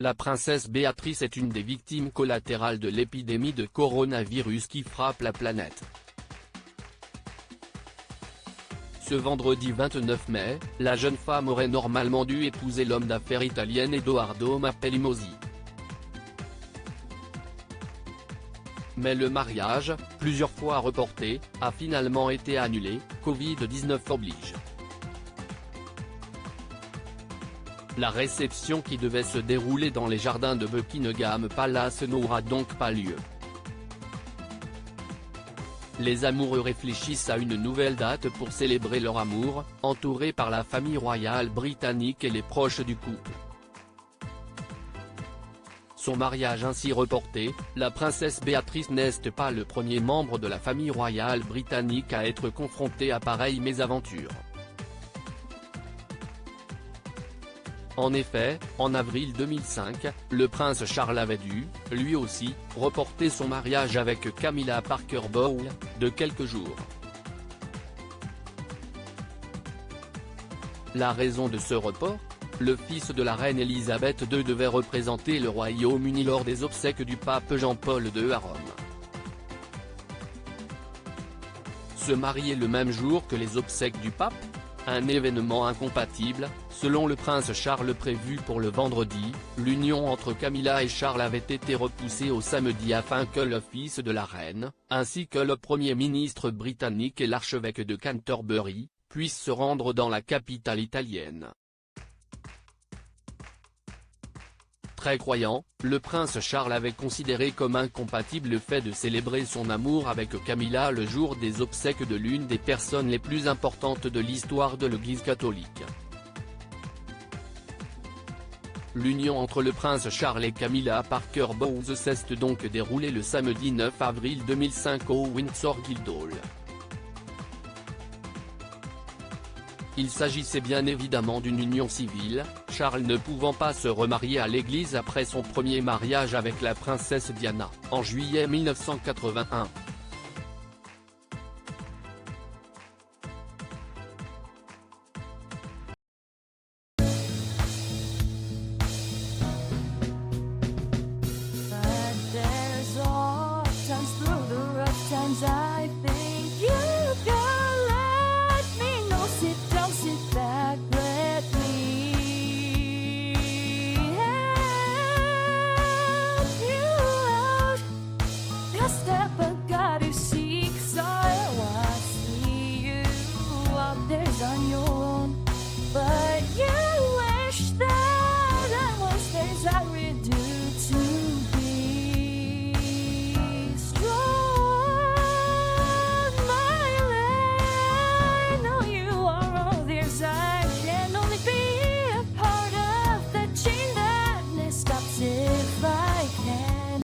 La princesse Béatrice est une des victimes collatérales de l'épidémie de coronavirus qui frappe la planète. Ce vendredi 29 mai, la jeune femme aurait normalement dû épouser l'homme d'affaires italien Edoardo Mapellimosi. Mais le mariage, plusieurs fois reporté, a finalement été annulé, Covid-19 oblige. La réception qui devait se dérouler dans les jardins de Buckingham Palace n'aura donc pas lieu. Les amoureux réfléchissent à une nouvelle date pour célébrer leur amour, entourés par la famille royale britannique et les proches du couple. Son mariage ainsi reporté, la princesse Béatrice n'est pas le premier membre de la famille royale britannique à être confronté à pareille mésaventure. En effet, en avril 2005, le prince Charles avait dû, lui aussi, reporter son mariage avec Camilla Parker Bowles, de quelques jours. La raison de ce report ? Le fils de la reine Elisabeth II devait représenter le Royaume-Uni lors des obsèques du pape Jean-Paul II à Rome. Se marier le même jour que les obsèques du pape ? Un événement incompatible, selon le prince Charles prévu pour le vendredi. L'union entre Camilla et Charles avait été repoussée au samedi afin que le fils de la reine, ainsi que le Premier ministre britannique et l'archevêque de Canterbury, puissent se rendre dans la capitale italienne. Très croyant, le prince Charles avait considéré comme incompatible le fait de célébrer son amour avec Camilla le jour des obsèques de l'une des personnes les plus importantes de l'histoire de l'Église catholique. L'union entre le prince Charles et Camilla Parker Bowles s'est donc déroulée le samedi 9 avril 2005 au Windsor Guildhall. Il s'agissait bien évidemment d'une union civile, Charles ne pouvant pas se remarier à l'église après son premier mariage avec la princesse Diana, en juillet 1981.